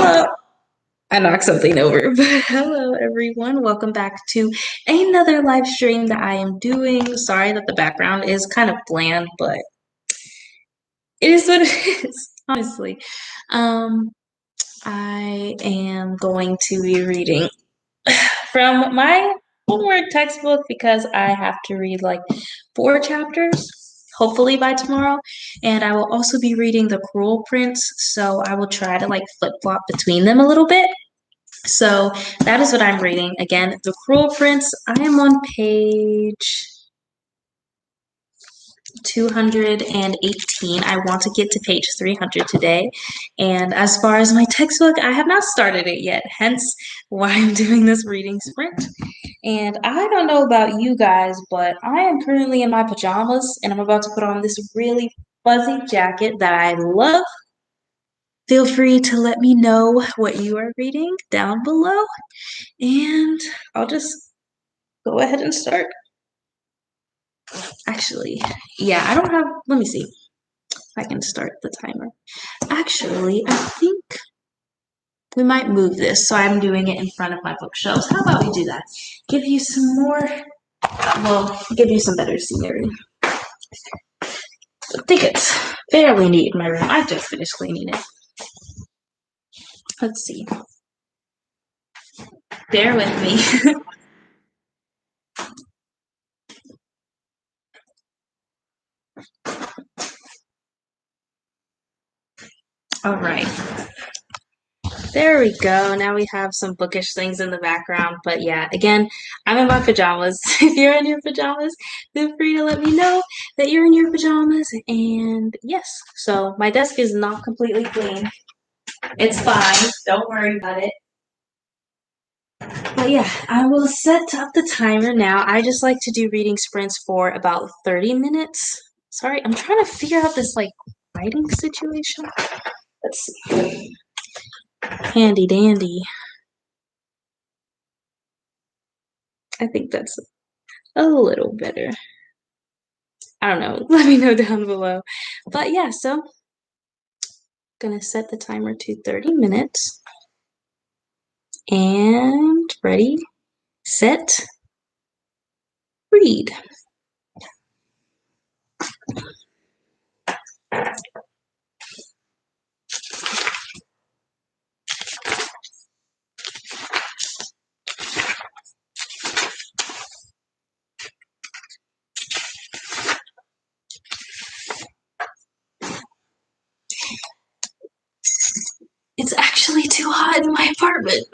Hello. I knocked something over, but hello everyone. Welcome back to another live stream that I am doing. Sorry that the background is kind of bland, but it is what it is, honestly. Um, I am going to be reading from my homework textbook because I have to read like 4 chapters, hopefully by tomorrow. And I will also be reading The Cruel Prince, so I will try to like flip-flop between them a little bit. So that is what I'm reading. Again, The Cruel Prince. I am on page 218. I want to get to page 300 today. And as far as my textbook, I have not started it yet, hence why I'm doing this reading sprint. And I don't know about you guys, but I am currently in my pajamas and I'm about to put on this really fuzzy jacket that I love. Feel free to let me know what you are reading down below, and I'll just go ahead and start. Actually, yeah, I don't have, let me see if I can start the timer. Actually, I think we might move this so I'm doing it in front of my bookshelves. How about we do that? Give you some more, well, give you some better scenery. I think it's fairly neat in my room. I just finished cleaning it. Let's see. Bear with me. All right. There we go. Now we have some bookish things in the background. But yeah, again, I'm in my pajamas. If you're in your pajamas, feel free to let me know that you're in your pajamas. And yes, so my desk is not completely clean. It's fine. Don't worry about it. But yeah, I will set up the timer now. I just like to do reading sprints for about 30 minutes. Sorry, I'm trying to figure out this like writing situation. Let's see. Handy dandy. I think that's a little better. I don't know. Let me know down below. But yeah, so gonna set the timer to 30 minutes. And ready, set, read. It's actually too hot in my apartment.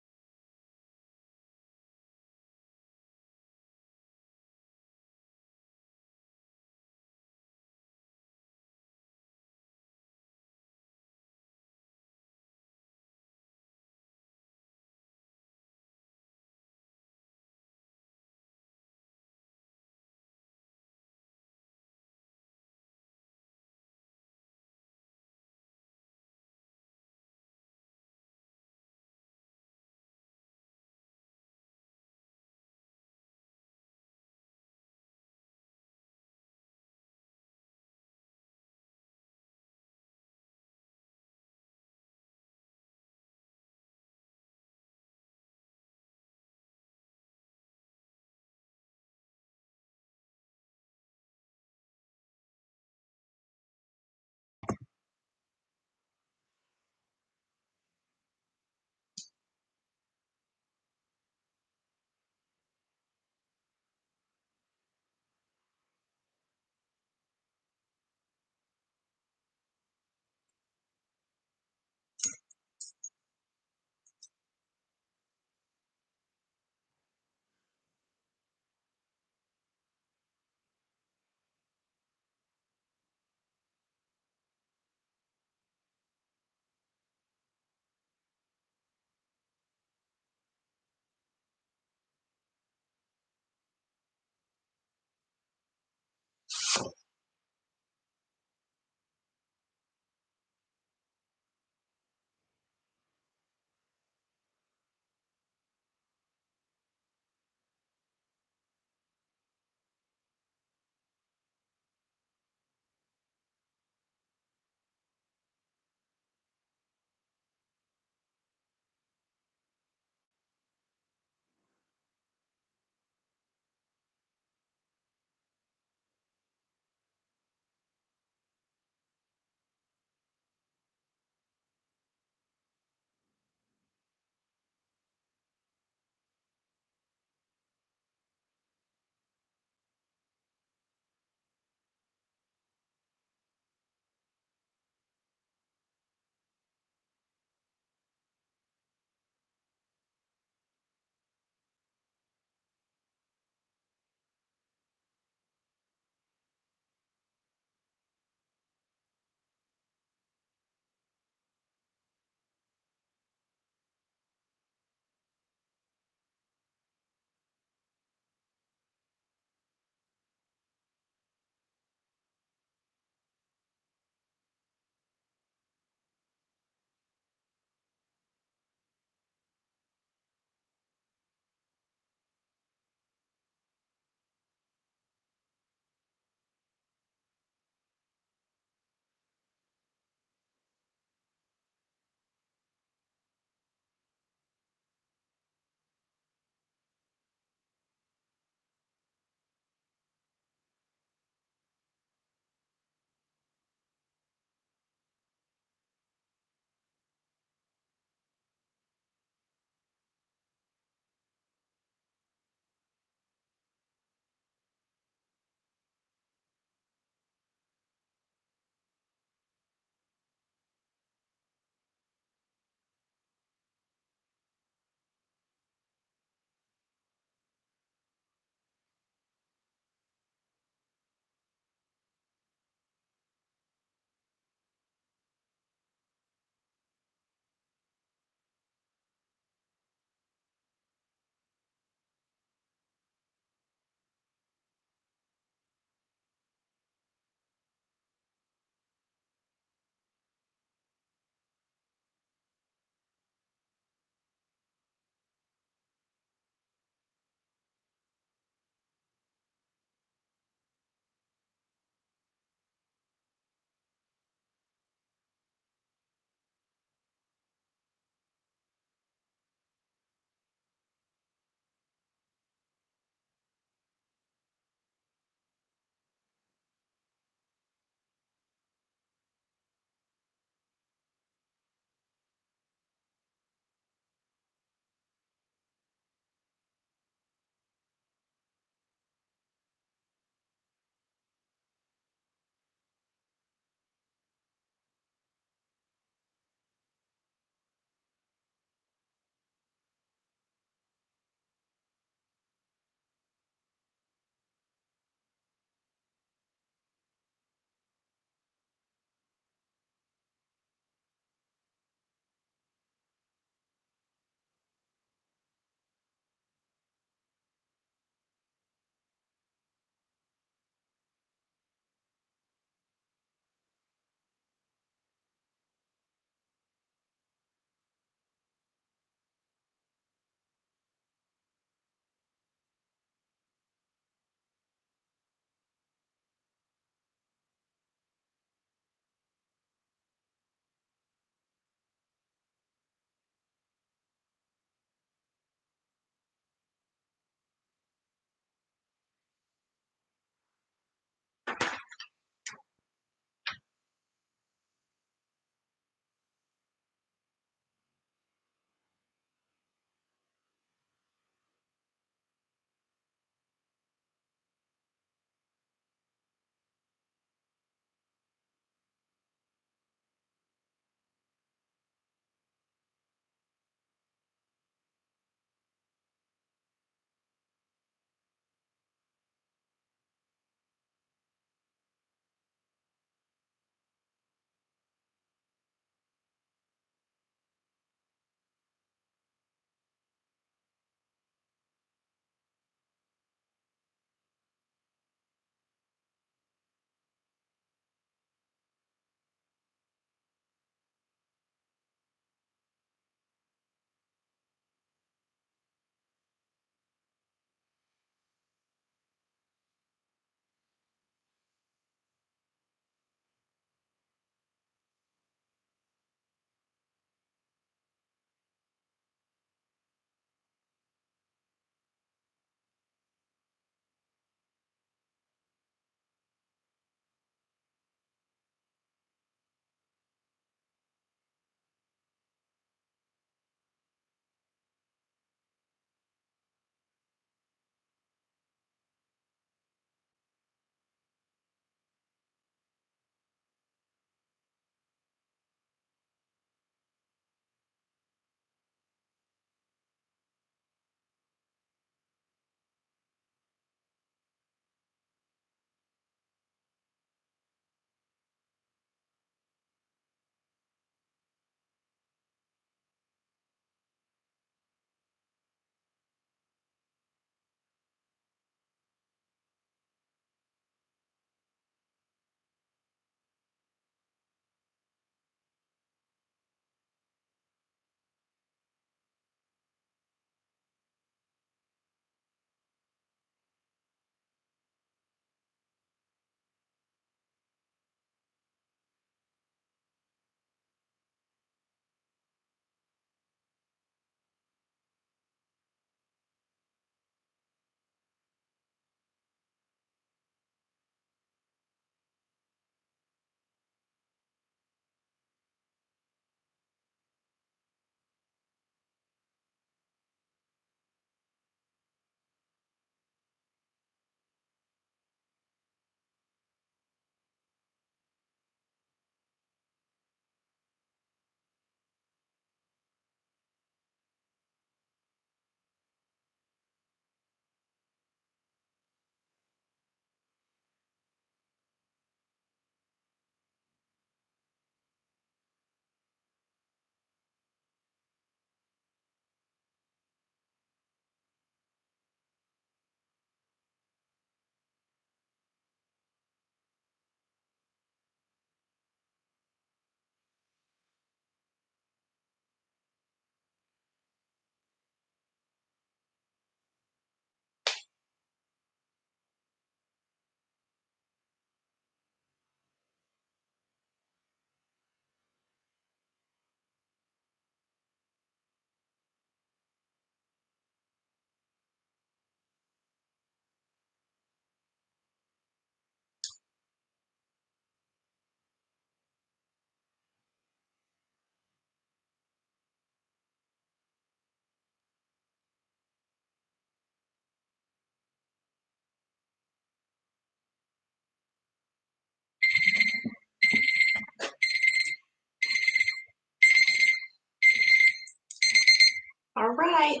right,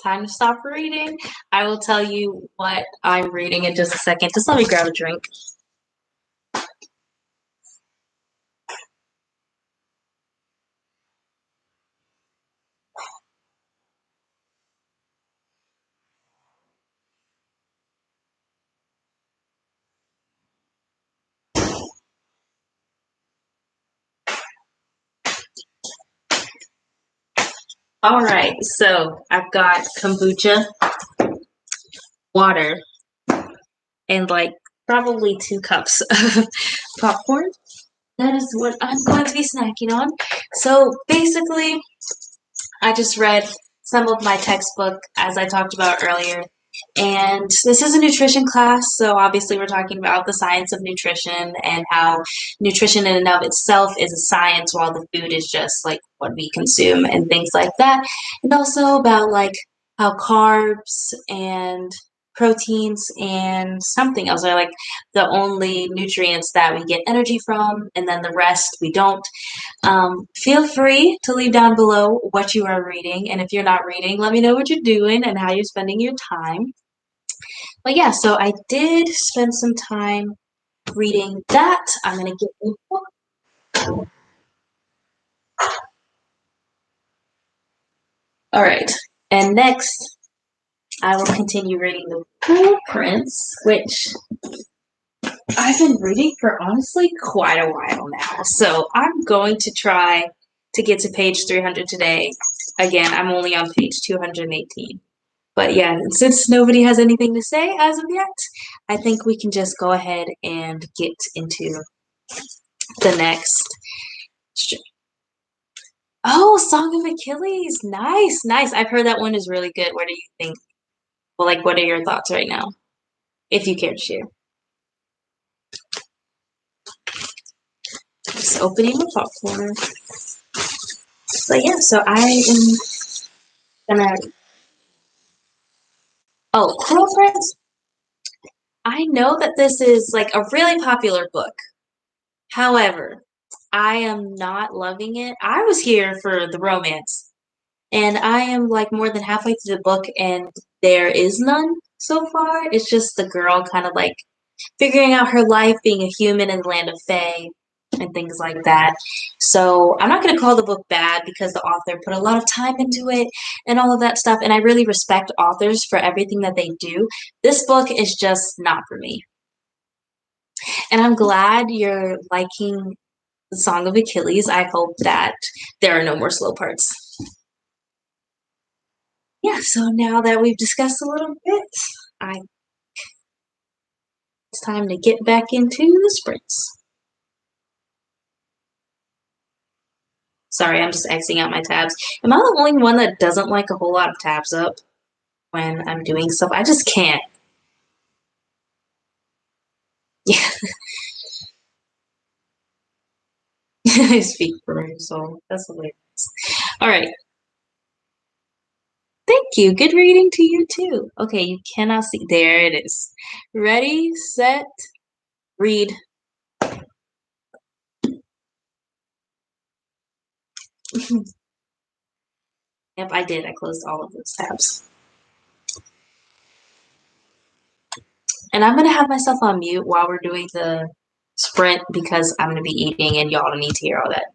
time to stop reading. I will tell you what I'm reading in just a second. Just let me grab a drink. All right, so I've got kombucha, water, and like probably 2 cups of popcorn. That is what I'm going to be snacking on. So basically, I just read some of my textbook, as I talked about earlier. And this is a nutrition class, so obviously we're talking about the science of nutrition and how nutrition in and of itself is a science while the food is just like what we consume and things like that. And also about like how carbs and proteins and something else are like the only nutrients that we get energy from, and then the rest we don't. Feel free to leave down below what you are reading, and if you're not reading, let me know what you're doing and how you're spending your time. But yeah, so I did spend some time reading that. I'm gonna get the book. All right, and next I will continue reading the Blueprints, which I've been reading for honestly quite a while now. So I'm going to try to get to page 300 today. Again, I'm only on page 218. But yeah, since nobody has anything to say as of yet, I think we can just go ahead and get into the next. Oh, Song of Achilles. Nice, nice. I've heard that one is really good. What do you think? Well, like, what are your thoughts right now, if you care to share? Just opening the popcorn. But yeah, so I am gonna. Oh, Cruel Prince. I know that this is like a really popular book. However, I am not loving it. I was here for the romance, and I am like more than halfway through the book, and there is none so far. It's just the girl kind of like figuring out her life being a human in the land of Fae and things like that. So I'm not going to call the book bad because the author put a lot of time into it and all of that stuff. And I really respect authors for everything that they do. This book is just not for me. And I'm glad you're liking the Song of Achilles. I hope that there are no more slow parts. Yeah, so now that we've discussed a little bit, I it's time to get back into the sprints. Sorry, I'm just Xing out my tabs. Am I the only one that doesn't like a whole lot of tabs up when I'm doing stuff? I just can't. Yeah, I speak for myself. That's hilarious. All right. Thank you. Good reading to you too. Okay, you cannot see. There it is. Ready, set, read. Yep, I did. I closed all of those tabs. And I'm gonna have myself on mute while we're doing the sprint because I'm gonna be eating and y'all don't need to hear all that.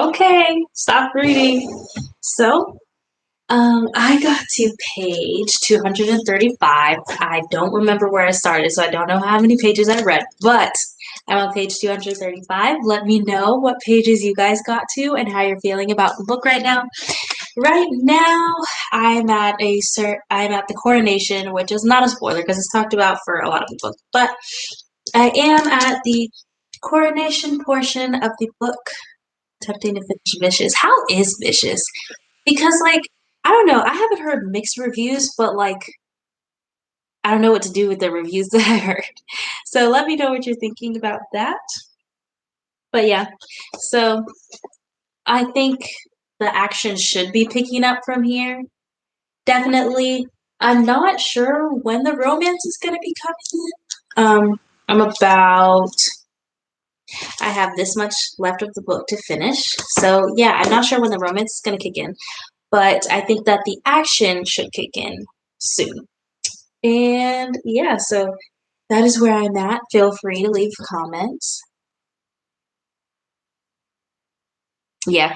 Okay, stop reading. So, I got to page 235. I don't remember where I started, so I don't know how many pages I read, but I'm on page 235. Let me know what pages you guys got to and how you're feeling about the book right now. Right now, I'm at the coronation, which is not a spoiler because it's talked about for a lot of the book, but I am at the coronation portion of the book, attempting to finish Vicious. How is Vicious? Because like I don't know, I haven't heard mixed reviews, but like I don't know what to do with the reviews that I heard. So let me know what you're thinking about that. But yeah, so I think the action should be picking up from here. Definitely. I'm not sure when the romance is going to be coming in. I'm about, I have this much left of the book to finish. So yeah, I'm not sure when the romance is going to kick in, but I think that the action should kick in soon. And yeah, so that is where I'm at. Feel free to leave comments. Yeah.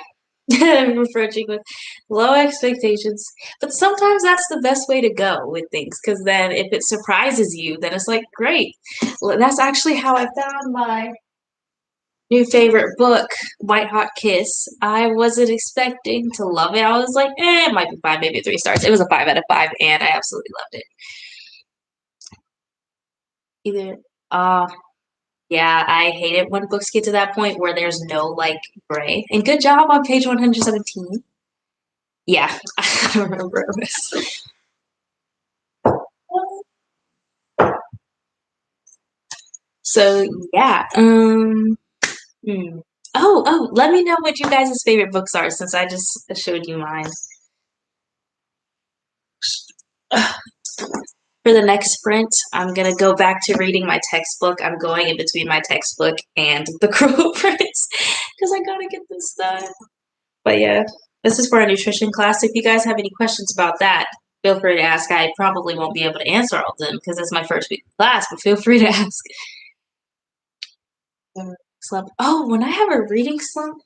I'm approaching with low expectations. But sometimes that's the best way to go with things because then if it surprises you, then it's like, great. Well, that's actually how I found my new favorite book, White Hot Kiss. I wasn't expecting to love it. I was like, it might be five, maybe 3 stars. It was a 5 out of 5, and I absolutely loved it. Either, uh, yeah, I hate it when books get to that point where there's no like gray. And good job on page 117. Yeah, I don't remember this. So yeah, hmm. Oh, let me know what you guys' favorite books are since I just showed you mine. For the next sprint, I'm gonna go back to reading my textbook. I'm going in between my textbook and The Cruel Prince because I gotta get this done. But yeah, this is for a nutrition class. If you guys have any questions about that, feel free to ask. I probably won't be able to answer all of them because it's my first week of class, but feel free to ask. Slump. Oh, when I have a reading slump,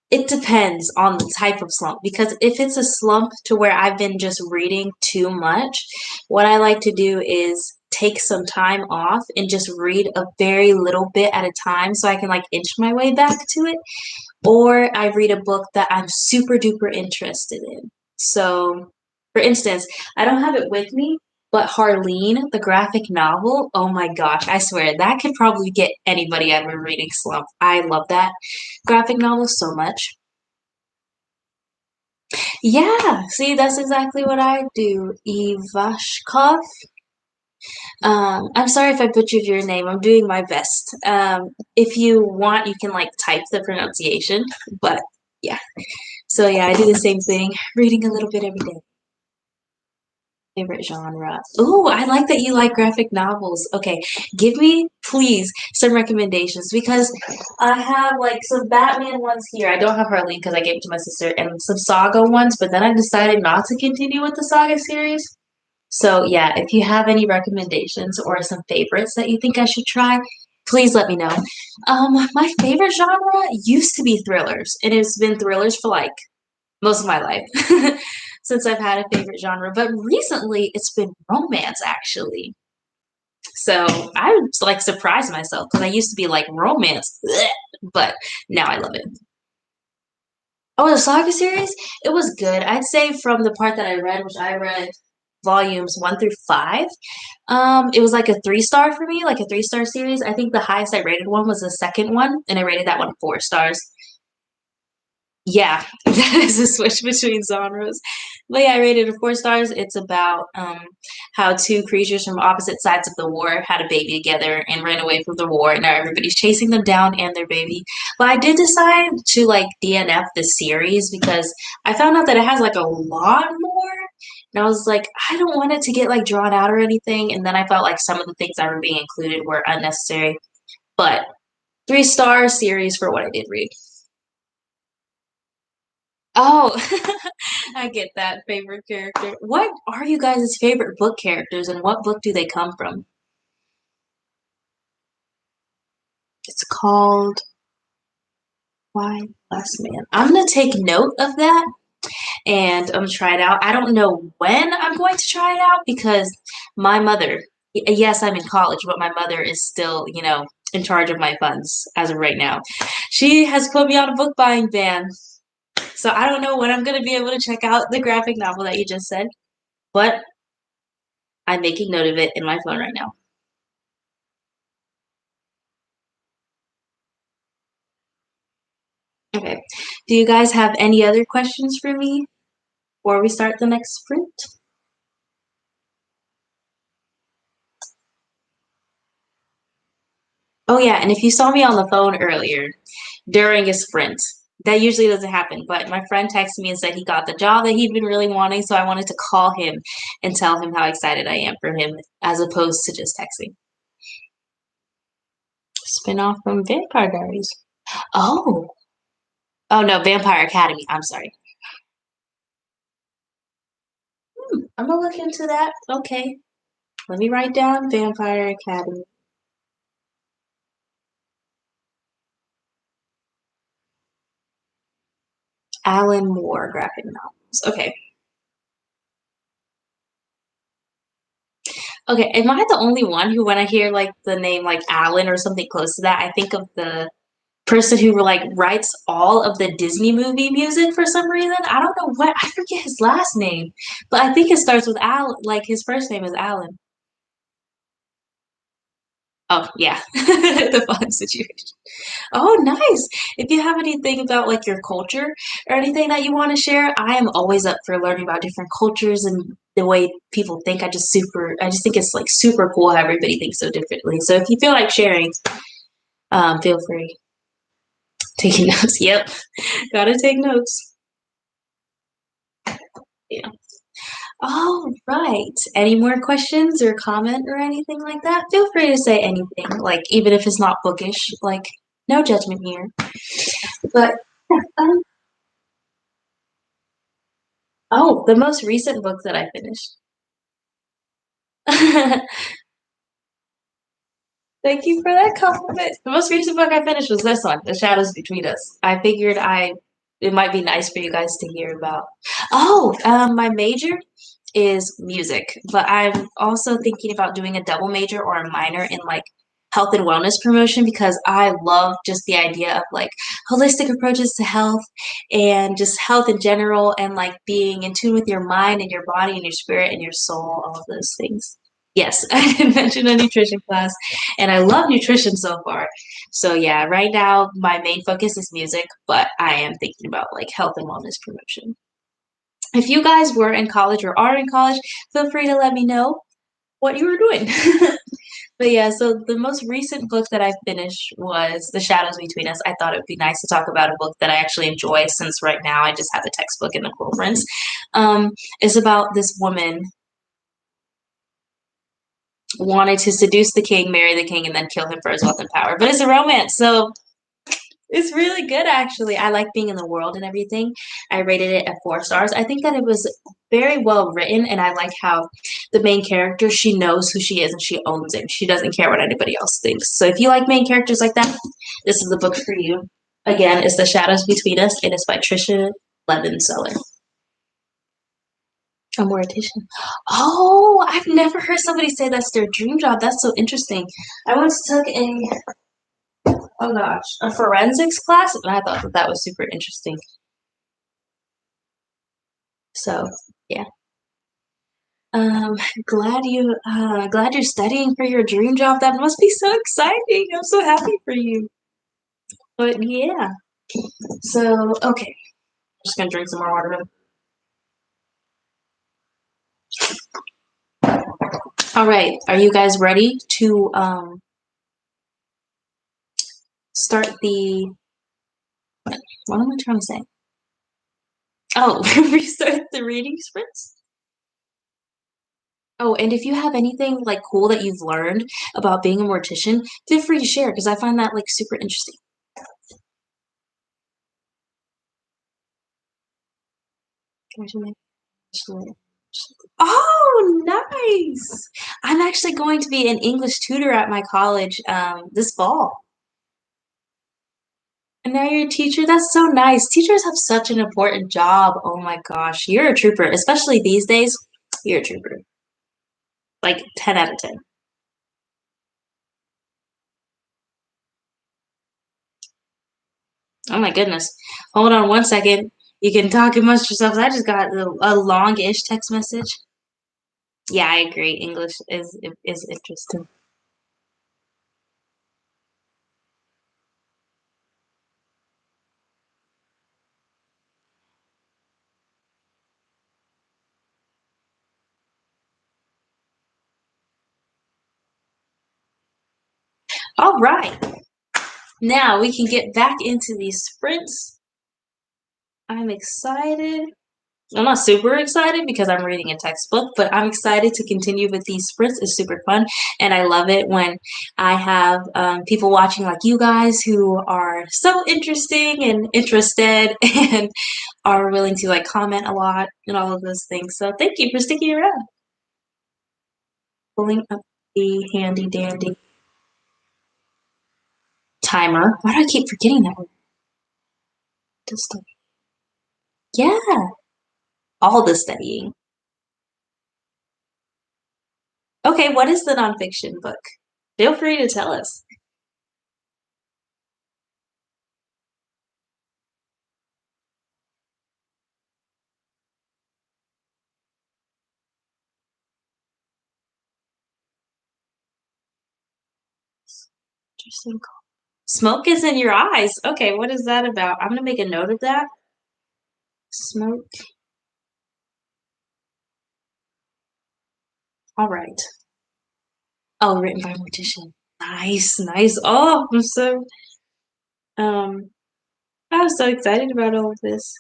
it depends on the type of slump because if it's a slump to where I've been just reading too much, what I like to do is take some time off and just read a very little bit at a time so I can like inch my way back to it. Or I read a book that I'm super duper interested in. So, for instance, I don't have it with me, but Harleen, the graphic novel, oh my gosh, I swear that could probably get anybody out of a reading slump. I love that graphic novel so much. Yeah, see, that's exactly what I do. Ivashkov. I'm sorry if I butchered your name. I'm doing my best. If you want, you can like type the pronunciation, but yeah. So yeah, I do the same thing, reading a little bit every day. Favorite genre. Oh, I like that you like graphic novels. Okay, give me please some recommendations because I have like some Batman ones here. I don't have Harleen because I gave it to my sister, and some Saga ones, but then I decided not to continue with the Saga series. So yeah, if you have any recommendations or some favorites that you think I should try, please let me know. My favorite genre used to be thrillers, and it's been thrillers for like most of my life since I've had a favorite genre. But recently, it's been romance actually. So I was like surprised myself because I used to be like romance, bleh, but now I love it. Oh, the Saga series, it was good. I'd say from the part that I read, which I read volumes 1 through 5, it was like a 3 star for me, like a 3 star series. I think the highest I rated one was the second one, and I rated that one 4 stars. Yeah, that is a switch between genres. But yeah, I rated it 4 stars. It's about how two creatures from opposite sides of the war had a baby together and ran away from the war, and now everybody's chasing them down and their baby. But I did decide to like DNF the series because I found out that it has like a lot more. And I was like, I don't want it to get like drawn out or anything. And then I felt like some of the things that were being included were unnecessary. But 3 star series for what I did read. Oh, I get that favorite character. What are you guys' favorite book characters and what book do they come from? It's called Why less man? I'm gonna take note of that and try it out. I don't know when I'm going to try it out because my mother, yes, I'm in college, but my mother is still, in charge of my funds as of right now. She has put me on a book buying ban. So I don't know when I'm going to be able to check out the graphic novel that you just said, but I'm making note of it in my phone right now. Okay. Do you guys have any other questions for me before we start the next sprint? Oh, yeah. And if you saw me on the phone earlier during a sprint, that usually doesn't happen. But my friend texted me and said he got the job that he'd been really wanting. So I wanted to call him and tell him how excited I am for him as opposed to just texting. Spin off from Vampire Diaries. Oh, oh no, Vampire Academy. I'm sorry. I'm gonna look into that. Okay. Let me write down Vampire Academy. Alan Moore graphic novels. Okay. Okay. Am I the only one who, when I hear like the name like Alan or something close to that, I think of the person who like writes all of the Disney movie music for some reason? I don't know what. I forget his last name, but I think it starts with Al. Like his first name is Alan. Oh yeah, the fun situation. Oh, nice. If you have anything about like your culture or anything that you want to share, I am always up for learning about different cultures and the way people think. I just think it's like super cool how everybody thinks so differently. So if you feel like sharing, feel free. Taking notes. Yep. Gotta take notes. Yeah. All right. Any more questions or comment or anything like that? Feel free to say anything, like even if it's not bookish, like no judgment here. But um, oh, the most recent book that I finished. Thank you for that compliment. The most recent book I finished was this one, The Shadows Between Us. I figured I it might be nice for you guys to hear about. Oh, my major is music, but I'm also thinking about doing a double major or a minor in like health and wellness promotion because I love just the idea of like holistic approaches to health and just health in general and like being in tune with your mind and your body and your spirit and your soul, all of those things. Yes, I did mention a nutrition class, and I love nutrition so far. So yeah, right now my main focus is music, but I am thinking about like health and wellness promotion. If you guys were in college or are in college, feel free to let me know what you were doing. But yeah, so the most recent book that I finished was The Shadows Between Us. I thought it would be nice to talk about a book that I actually enjoy since right now I just have the textbook and the quote prints. It's about this woman wanted to seduce the king, marry the king, and then kill him for his wealth and power. But it's a romance, so it's really good actually. I like being in the world and everything. I rated it at 4 stars. I think that it was very well written, and I like how the main character, she knows who she is and she owns it. She doesn't care what anybody else thinks. So if you like main characters like that, this is the book for you. Again, it's The Shadows Between Us, and it's by Trisha Levenseller. A mortician. Oh, I've never heard somebody say that's their dream job. That's so interesting. I once took oh gosh, a forensics class, and I thought that that was super interesting. So yeah, um, glad you're studying for your dream job. That must be so exciting. I'm so happy for you. But yeah, so okay, I'm just gonna drink some more water. All right, are you guys ready to start the what am I trying to say? Oh, restart the reading sprints. Oh, and if you have anything like cool that you've learned about being a mortician, feel free to share because I find that like super interesting. Oh, nice. I'm actually going to be an English tutor at my college this fall. And now you're a teacher. That's so nice. Teachers have such an important job. Oh my gosh, you're a trooper, especially these days. You're a trooper. Like 10 out of 10. Oh my goodness. Hold on one second. You can talk amongst yourselves. I just got a long-ish text message. Yeah, I agree. English is interesting. All right. Now we can get back into these sprints. I'm excited. I'm not super excited because I'm reading a textbook, but I'm excited to continue with these sprints. It's super fun, and I love it when I have people watching like you guys who are so interesting and interested and are willing to like comment a lot and all of those things. So thank you for sticking around. Pulling up the handy dandy timer. Why do I keep forgetting that one? Just yeah, all the studying. Okay, what is the nonfiction book? Feel free to tell us. Interesting. Smoke is in your eyes. Okay, what is that about? I'm gonna make a note of that. Smoke. All right. Oh, written by a mortician. Nice, nice. Oh, um I'm so excited about all of this.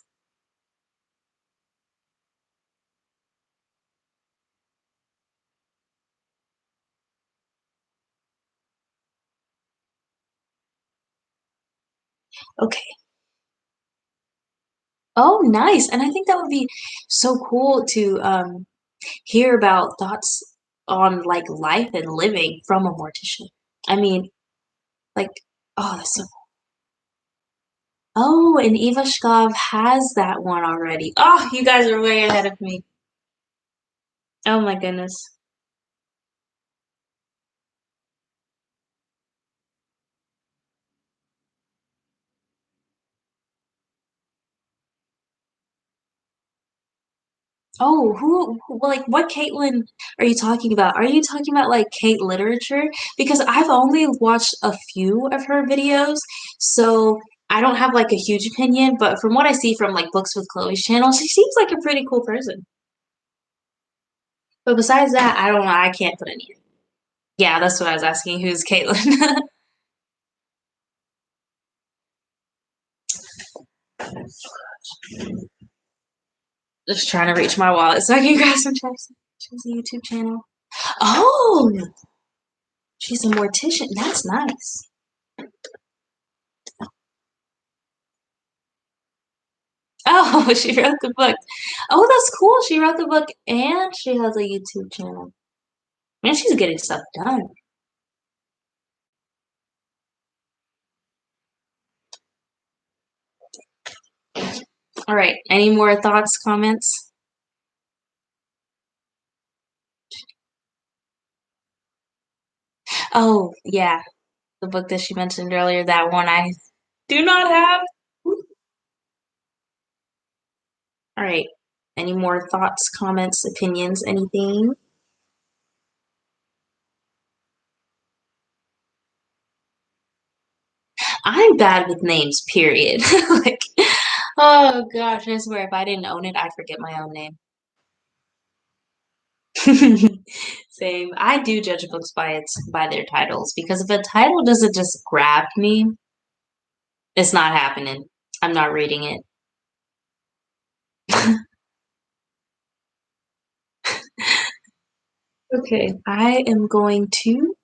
Okay. Oh, nice. And I think that would be so cool to hear about thoughts on like life and living from a mortician. I mean, like, oh, that's so oh, and Eva Shkov has that one already. Oh, you guys are way ahead of me. Oh my goodness. Oh, well, like, what Caitlin are you talking about? Are you talking about like Kate literature? Because I've only watched a few of her videos, so I don't have like a huge opinion, but from what I see from like Books with Chloe's channel, she seems like a pretty cool person. But besides that, I don't know. I can't put any. Yeah, that's what I was asking. Who's Caitlin? Just trying to reach my wallet so I can grab some chips. She's a YouTube channel. Oh, she's a mortician. That's nice. Oh, she wrote the book. Oh, that's cool. She wrote the book and she has a YouTube channel. Man, she's getting stuff done. All right. Any more thoughts, comments? Oh, yeah. The book that she mentioned earlier, that one I do not have. All right. Any more thoughts, comments, opinions, anything? I'm bad with names, period. Like, oh gosh, I swear if I didn't own it, I'd forget my own name. Same. I do judge books by their titles because if a title doesn't just grab me, it's not happening. I'm not reading it. Okay, I am going to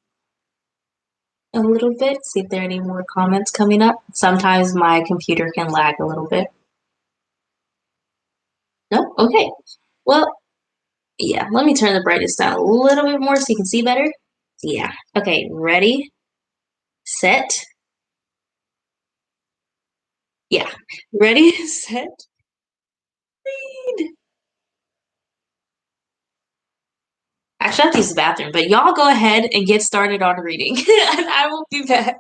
a little bit see if there are any more comments coming up. Sometimes my computer can lag a little bit. No? Okay. Well, yeah, let me turn the brightness down a little bit more so you can see better. Yeah. Okay, ready, set, Yeah. Ready, set, read. Actually, I have to use the bathroom, but y'all go ahead and get started on reading, and I will be back.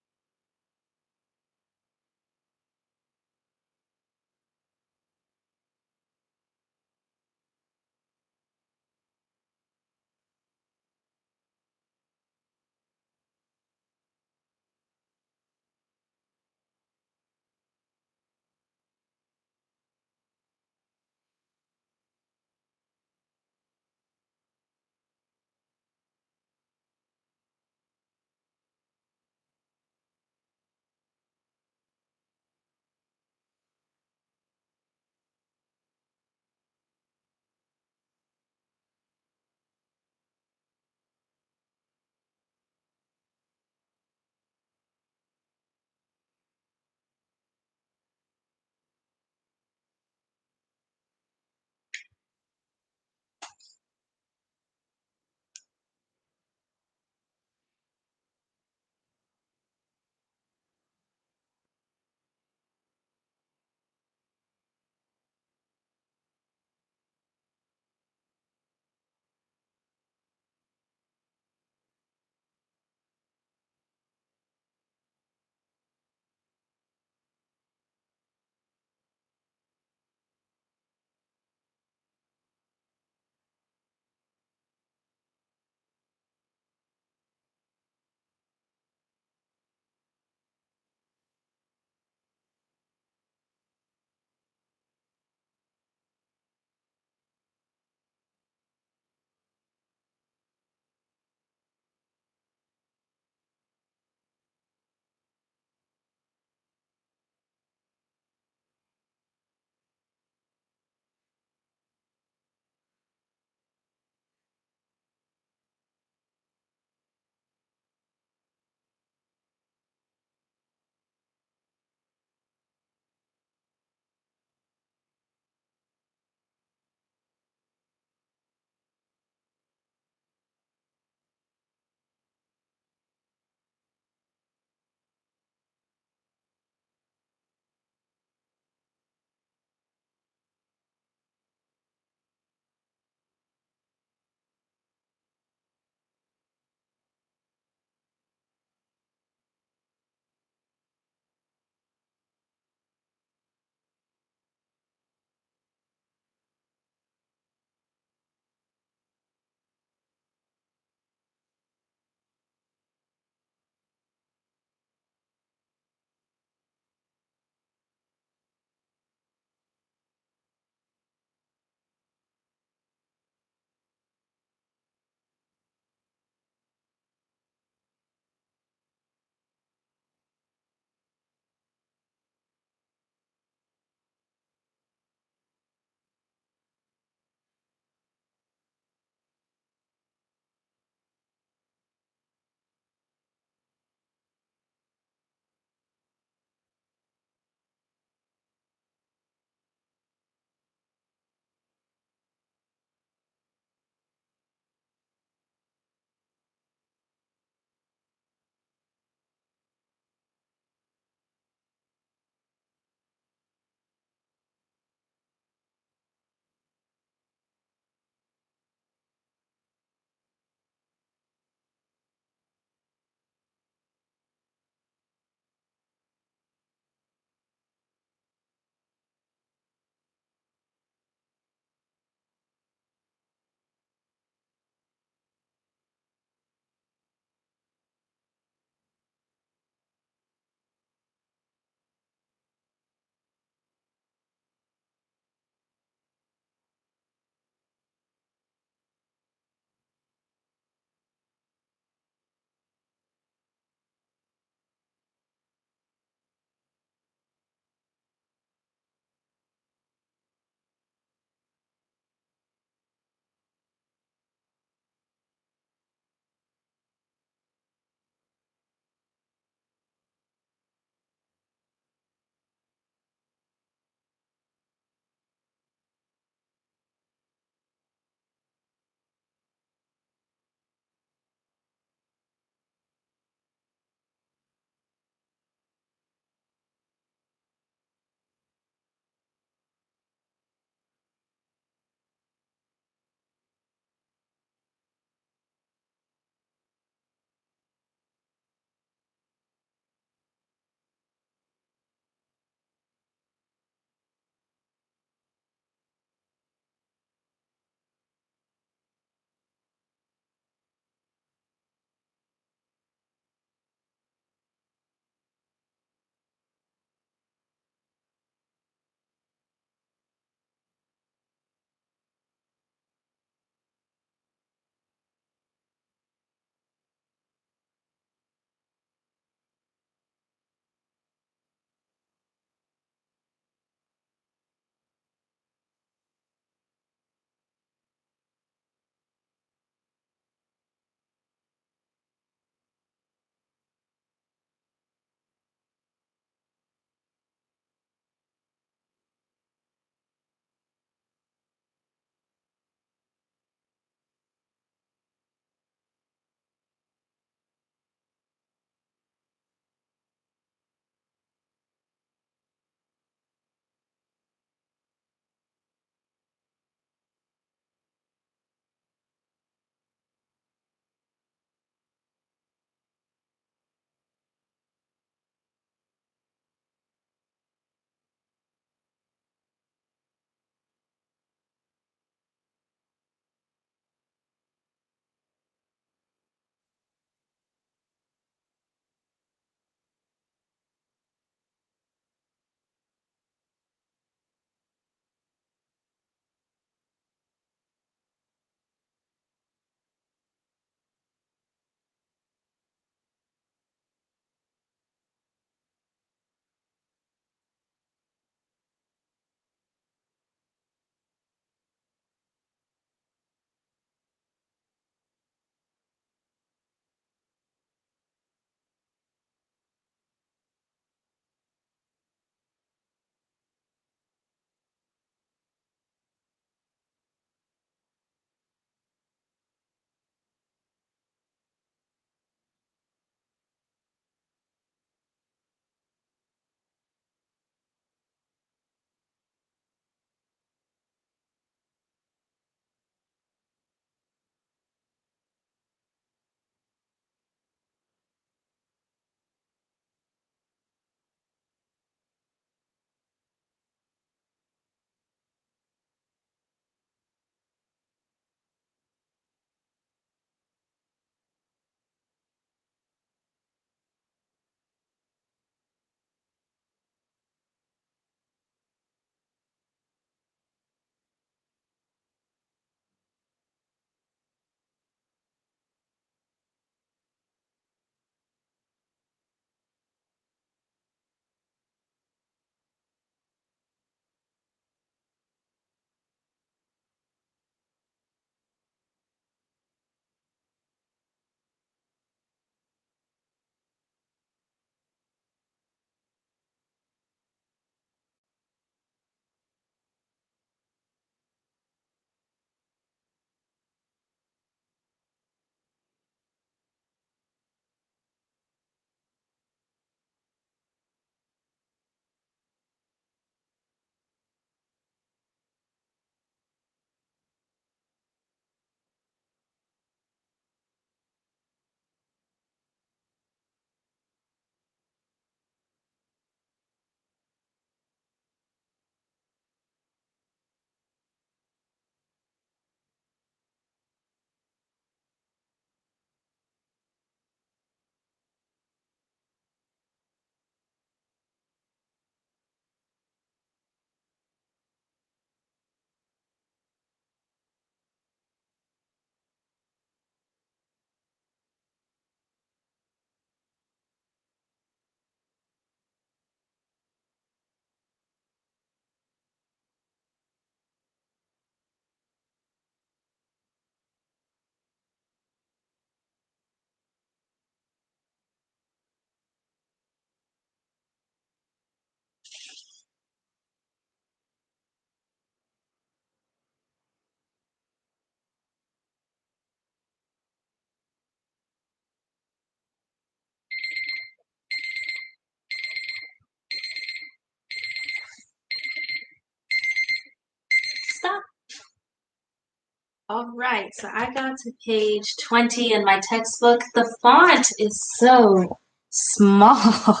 All right, so I got to page 20 in my textbook. The font is so small.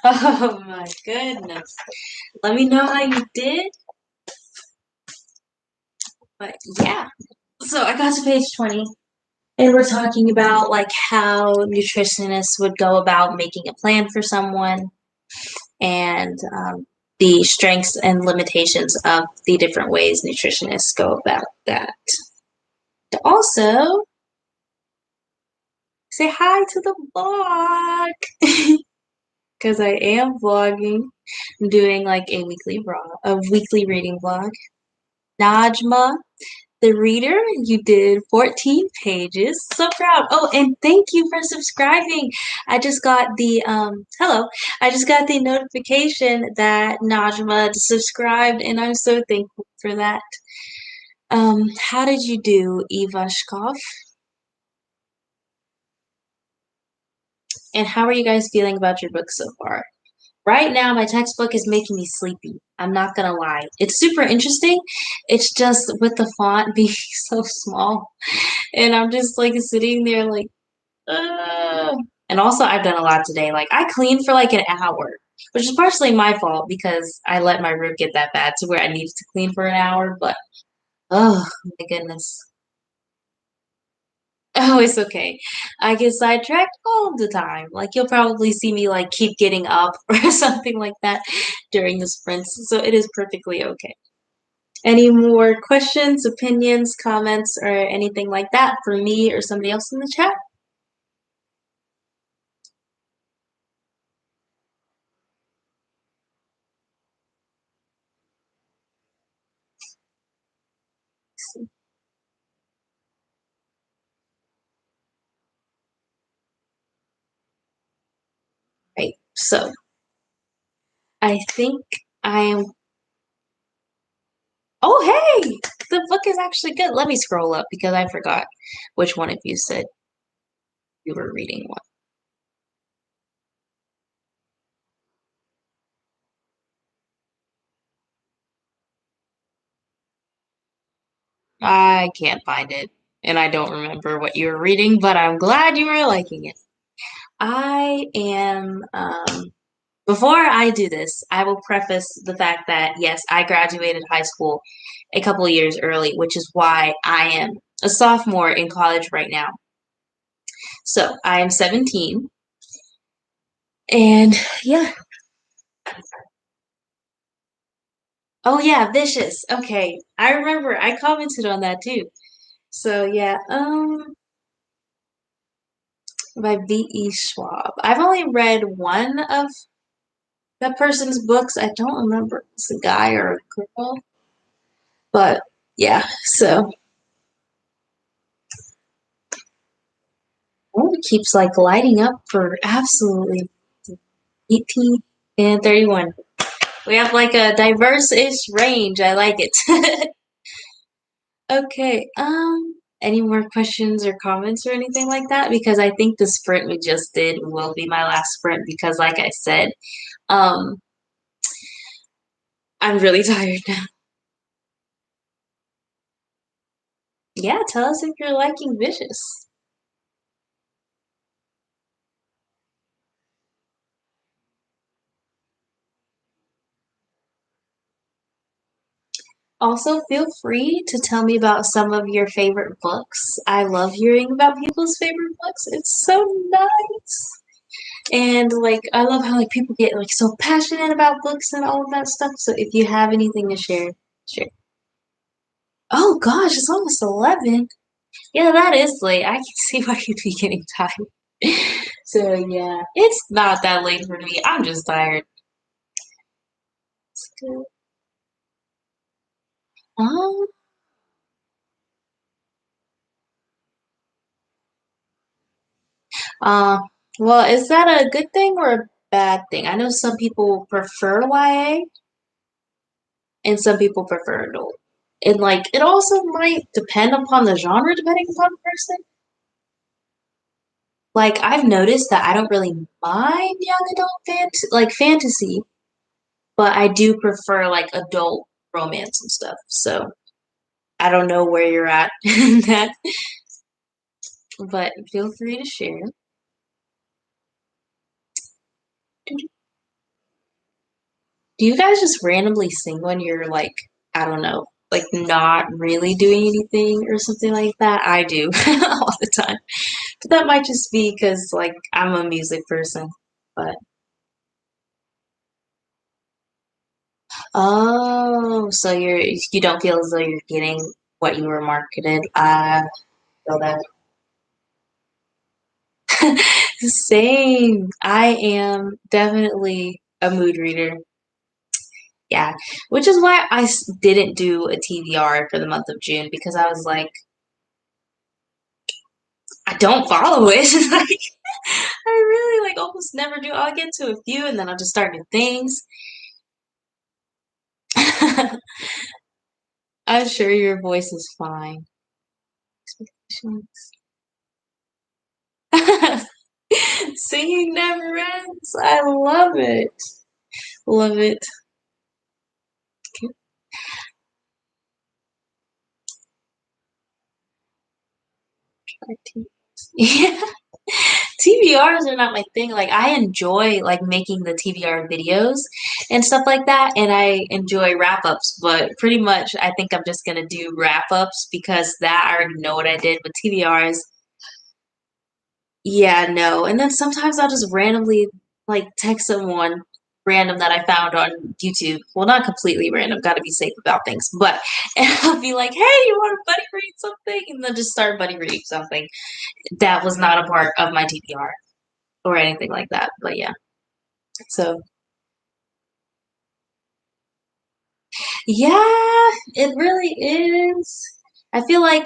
Oh my goodness. Let me know how you did. But yeah, so I got to page 20, and we're talking about like how nutritionists would go about making a plan for someone and the strengths and limitations of the different ways nutritionists go about that. Also, say hi to the vlog because I am vlogging. I'm doing like a weekly reading vlog. Najma, the reader, you did 14 pages. So proud. Oh, and thank you for subscribing. I just got the hello. I just got the notification that Najma subscribed, and I'm so thankful for that. How did you do, Ivashkov? And how are you guys feeling about your book so far? Right now, my textbook is making me sleepy. I'm not gonna lie. It's super interesting. It's just with the font being so small, and I'm just like sitting there like, uh. And also, I've done a lot today. Like, I cleaned for like an hour, which is partially my fault because I let my room get that bad to where I needed to clean for an hour. But oh my goodness. Oh, it's okay. I get sidetracked all the time. Like you'll probably see me like keep getting up or something like that during the sprints. So it is perfectly okay. Any more questions, opinions, comments, or anything like that for me or somebody else in the chat? Right. So I think I am. Oh, hey! The book is actually good. Let me scroll up because I forgot which one of you said you were reading one. I can't find it, and I don't remember what you were reading, but I'm glad you were liking it. I am, before I do this, I will preface the fact that yes, I graduated high school a couple of years early, which is why I am a sophomore in college right now. So I am 17, and yeah. Oh yeah, Vicious. Okay, I remember I commented on that too. So yeah, by V.E. Schwab. I've only read one of that person's books. I don't remember if it's a guy or a girl, but yeah. So oh, it keeps like lighting up for absolutely 18 and 31. We have like a diverse-ish range. I like it. Okay. Any more questions or comments or anything like that? Because I think the sprint we just did will be my last sprint because like I said, um, I'm really tired now. Yeah, tell us if you're liking Vicious. Also, feel free to tell me about some of your favorite books. I love hearing about people's favorite books. It's so nice. And like I love how like people get like so passionate about books and all of that stuff. So if you have anything to share, share. Oh gosh, it's almost 11. Yeah, that is late. I can see why you'd be getting tired. So yeah, it's not that late for me. I'm just tired. It's good. Um, uh, well, is that a good thing or a bad thing? I know some people prefer YA and some people prefer adult. And like it also might depend upon the genre depending upon the person. Like I've noticed that I don't really mind young adult like fantasy, but I do prefer like adult romance and stuff. So I don't know where you're at in that, but feel free to share. Do you guys just randomly sing when you're like, I don't know, like not really doing anything or something like that? I do all the time. But that might just be because like I'm a music person. But oh, so you don't feel as though you're getting what you were marketed. Feel that. Same. I am definitely a mood reader. Yeah, which is why didn't do a TBR for the month of June because I was like, I don't follow it. Like, I really like almost never do. I'll get to a few and then I'll just start new things. I'm sure your voice is fine. Expectations. Singing never ends. I love it. Love it. Yeah. TBRs are not my thing. Like I enjoy like making the TBR videos and stuff like that, and I enjoy wrap ups. But pretty much, I think I'm just gonna do wrap ups because that I already know what I did. But TBRs, yeah, no. And then sometimes I'll just randomly like text someone random that I found on YouTube. Well, not completely random. Got to be safe about things. But and I'll be like, "Hey, you want to buddy read something?" And then just start buddy reading something that was not a part of my TBR or anything like that. But yeah. So, yeah, it really is. I feel like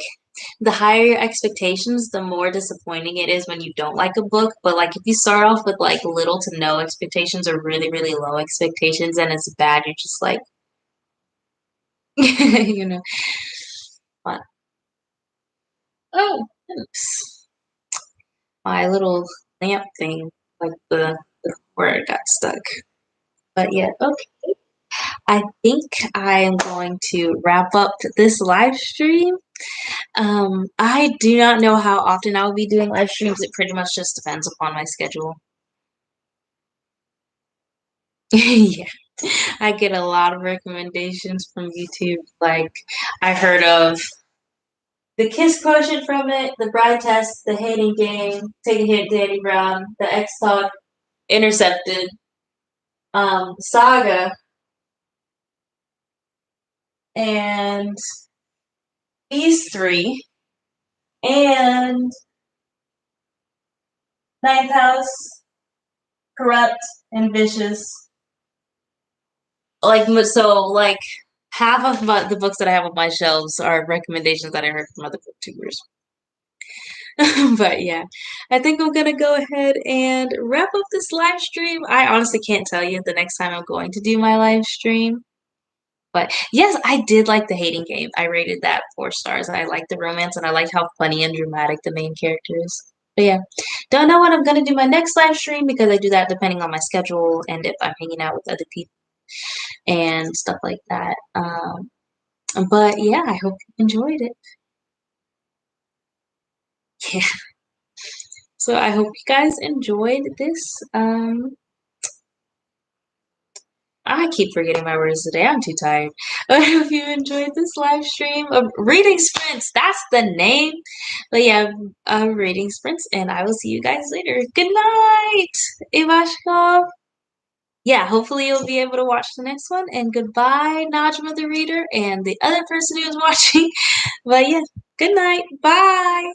the higher your expectations, the more disappointing it is when you don't like a book. But like if you start off with like little to no expectations or really, really low expectations and it's bad, you're just like, you know, what? Oh, oops. My little lamp thing, like the where it got stuck. But yeah, okay. I think I am going to wrap up this live stream. I do not know how often I will be doing live streams. It pretty much just depends upon my schedule. Yeah, I get a lot of recommendations from YouTube. Like, I heard of the Kiss Quotient from it, the Bride Test, the Hating Game, Take a Hit, Danny Brown, the X Talk, Intercepted, Saga, and these three, and Ninth House, Corrupt, and Vicious. Like half of the books that I have on my shelves are recommendations that I heard from other booktubers. But yeah, I think I'm gonna go ahead and wrap up this live stream. I honestly can't tell you the next time I'm going to do my live stream. But yes, I did like the hating game. I rated that 4 stars. I liked the romance and I liked how funny and dramatic the main character is. But yeah, don't know when I'm gonna do my next live stream because I do that depending on my schedule and if I'm hanging out with other people and stuff like that. But yeah, I hope you enjoyed it. Yeah. So I hope you guys enjoyed this. I keep forgetting my words today. I'm too tired. I hope you enjoyed this live stream of Reading Sprints. That's the name. But yeah, Reading Sprints, and I will see you guys later. Good night, Ivashkov. Yeah, hopefully you'll be able to watch the next one. And goodbye, Najma the reader, and the other person who's watching. But yeah, good night. Bye.